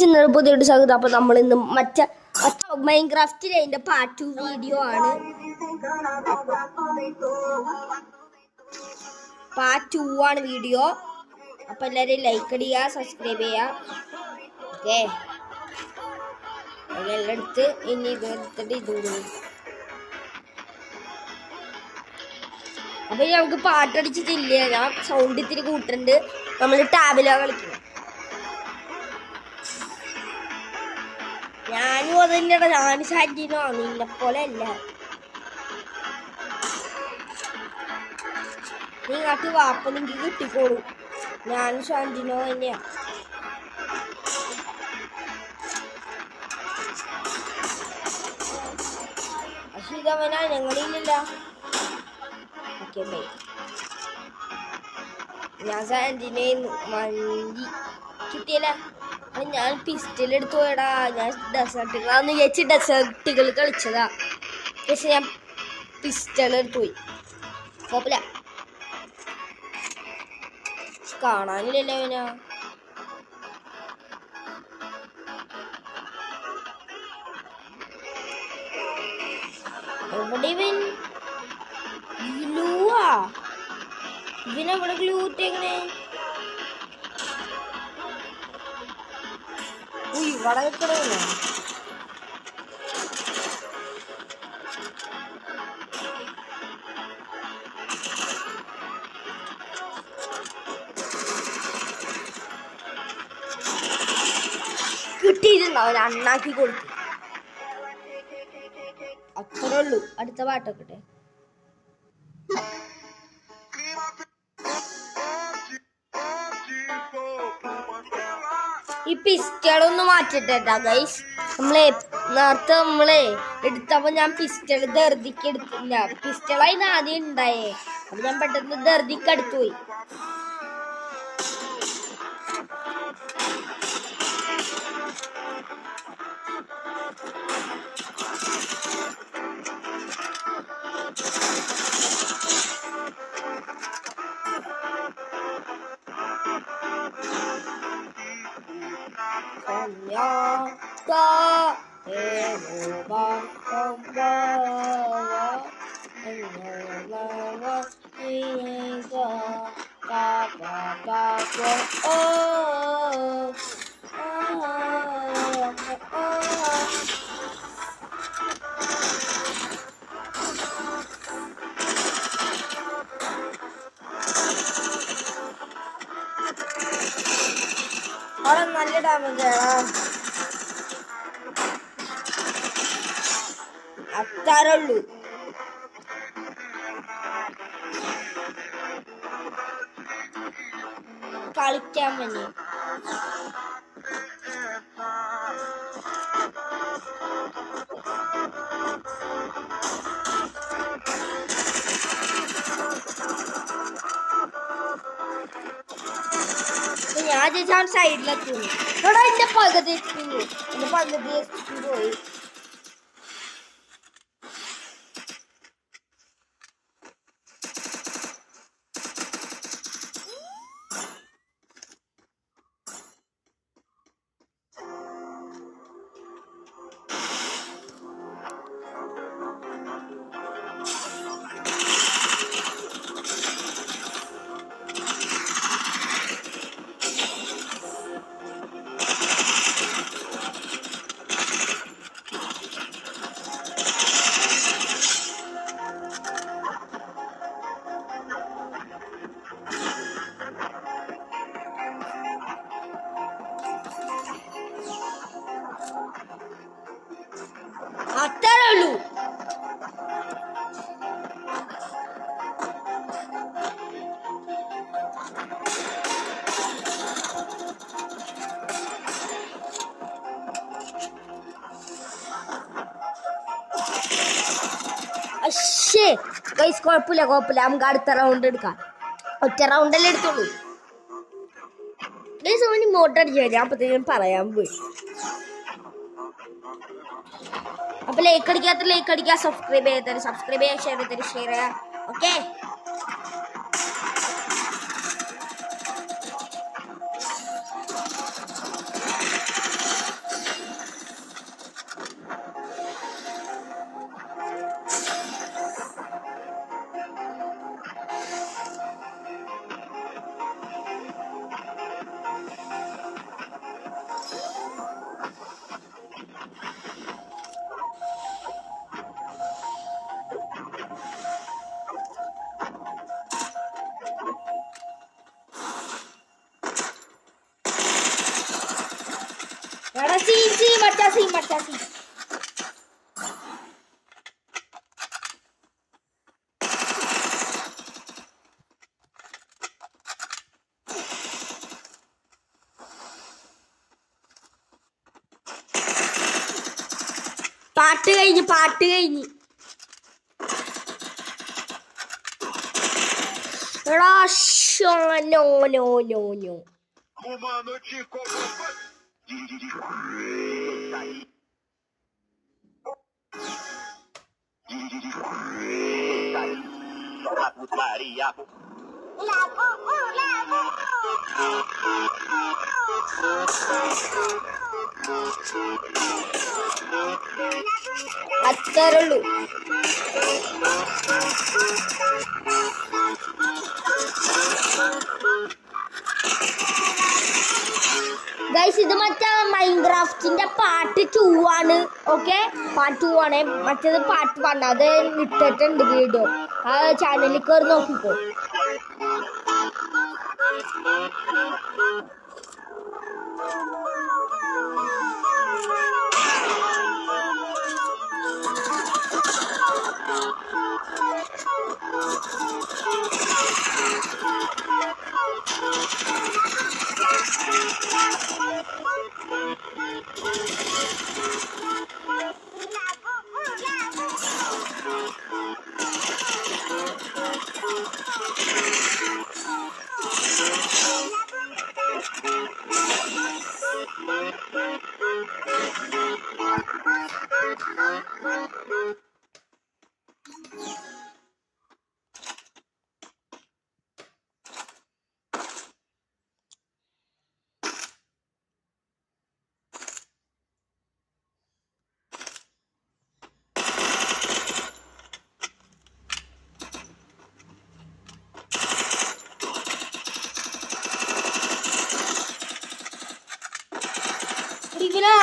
ഇന്നൊരു പുതിയൊരു സ്വാഗതം. അപ്പോൾ നമ്മൾ ഇന്ന് മറ്റേ മൈൻക്രാഫ്റ്റിലെ അതിൻ്റെ പാർട്ട് 2 വീഡിയോ ആണ്. പാർട്ട് 2 ആണ് വീഡിയോ. അപ്പോൾ എല്ലാവരും ലൈക്ക് അടിക്കുക, സബ്സ്ക്രൈബ് ചെയ്യുക. ഓക്കെ, അതെല്ലാം എടുത്ത് ഇനി ഇത് എടുത്തിട്ട് ഇതും. അപ്പോൾ നമുക്ക് പാട്ടടിച്ചിട്ടില്ല, ഞാൻ സൗണ്ട് ഇത്തിരി കൂട്ടുന്നുണ്ട്. നമ്മൾ ടാബിലാണ് കളിക്കുന്നത്. ഞാനും അതന്നെടാ, ഞാൻ സാന്റിനോ നിന്നെ പോലെ അല്ല. നീ കാട്ടി വാപ്പ നിനക്ക് കിട്ടിക്കോളൂ. ഞാനും സാന്റിനോ തന്നെയാ. പക്ഷെ ഇതവനാ ഞങ്ങളില്ല. Okay bye. ഞാൻ സാന്റിനെ മന്തി കിട്ടിയല്ല. ഞാൻ പിസ്റ്റൽ എടുത്തു പോയടാ. ഞാൻ ഡെസേർട്ടുകളാന്ന് വിചാരിച്ച് ഡെസേർട്ടുകൾ കളിച്ചതാ. പക്ഷെ ഞാൻ പിസ്റ്റൾ എടുത്തു പോയി. കുഴപ്പമില്ല, കാണാനില്ലല്ലോ അവനാ. എവിടെ ഇവൻ? ഗ്ലൂവാ? ഇവനെവിടെ ഗ്ലൂ ഇട്ടേക്കണേ? ഇവിടെ നിൽക്കണേ. കിട്ടിയിട്ടുണ്ടാവും, അണ്ണാക്കി കൊടുത്തു. അത്രേ ഉള്ളൂ. അടുത്ത പാട്ടൊക്കെ ഈ പിസ്റ്റളൊന്ന് മാറ്റിട്ടാ ഗൈസ്. നേരത്തെ എടുത്തപ്പോ ഞാൻ പിസ്റ്റൾ ദർദിക്ക് എടുത്തില്ല. പിസ്റ്റളായിരുന്നു ആദ്യം ഉണ്ടായേ. അപ്പൊ ഞാൻ പെട്ടെന്ന് ദർദിക്ക് അടുത്തു പോയി. അവിടെ നല്ല ഡാമേജ് ആണ്. അത്രയുള്ളൂ. കളിക്കാൻ വേണ്ടി ഞാൻ ചേച്ചാൻ സൈഡിലെത്തുന്നു. ഇവിടെ എന്റെ പകുതി പോയി. അത്രേ ഉള്ളൂ. ഗൈസ് കുഴപ്പമില്ല, നമുക്ക് അടുത്ത റൗണ്ട് എടുക്കാം. ഒറ്റ റൗണ്ടല്ലേ എടുത്തോളൂ. ഗൈസ് അവന് മോട്ടർ അടിച്ചു ഞാൻ അപ്പത്തേക്കും പറയാൻ പോയി. അപ്പൊ ലൈക്ക് അടിക്കുക, സബ്സ്ക്രൈബ് ചെയ്യാത്തവര് സബ്സ്ക്രൈബ് ചെയ്യുക, ഷെയർ ചെയ്തവര് ഷെയർ ചെയ്യുക. ഓക്കെ, സി മച്ചാ സി പാട്ട് കഴിഞ്ഞ് എടാ നോ അത്രയുള്ളൂ. ഗൈസ് ഇത് മറ്റേ മൈൻക്രാഫ്റ്റിന്റെ പാർട്ട് 2 ആണ്. ഓക്കെ, പാർട്ട് 2 ആണ്. മറ്റേത് പാർട്ട് 1. അത് ഇട്ടിട്ടുണ്ട് വീഡിയോ. ആ ചാനലിൽ കയറി നോക്കിക്കോ.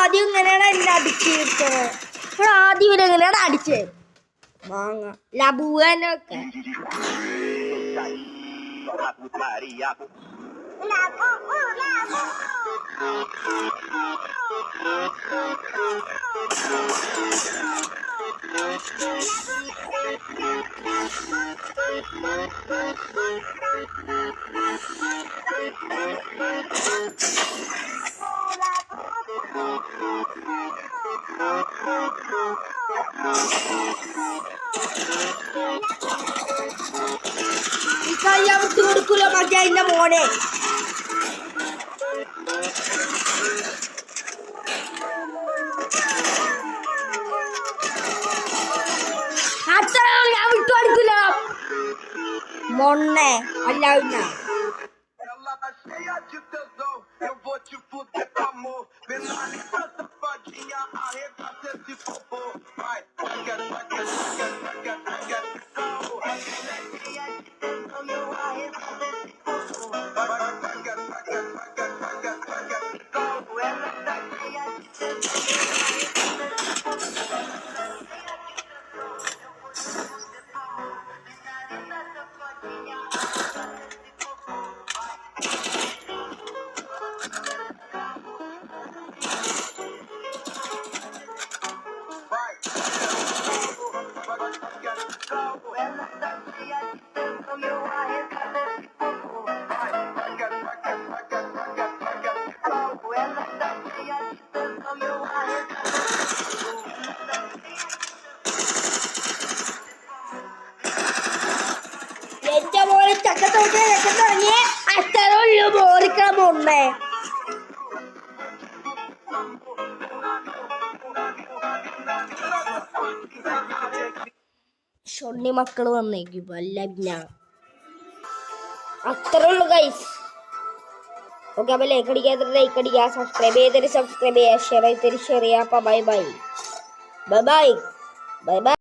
ആദ്യം ഇങ്ങനെയാണ് എന്നെ അടിച്ചിരിക്കുന്നത്. ആദ്യം ഇവരെങ്ങനെയാണ് അടിച്ചത്? മാങ്ങ ലബുവനൊക്കെ ഞാൻ വിട്ടു കൊടുക്കൂല മറ്റേ അതിന്റെ മോനെ. അത്ര ഞാൻ വിട്ടു കൊടുക്കൂല മൊണ്ണെ. അല്ല എന്റെ മോനെ ചക്കത്തോട്ട് തുടങ്ങിയ അത്രയുള്ളൂ മോറിക്കാൻ മുന്നേ. ഷൊണ്ണി മക്കള് വന്നേക്കും അല്ല പിന്നെ അത്രേ ഉള്ളു ഗൈസ്. ഓക്കെ, അപ്പൊ ലൈക്ക് അടിക്കുക, സബ്സ്ക്രൈബ് ചെയ്തിട്ട് സബ്സ്ക്രൈബ് ചെയ്യുക, ഷെയർ ചെയ്തിട്ട് ഷെയർ ചെയ്യുക. Bye bye.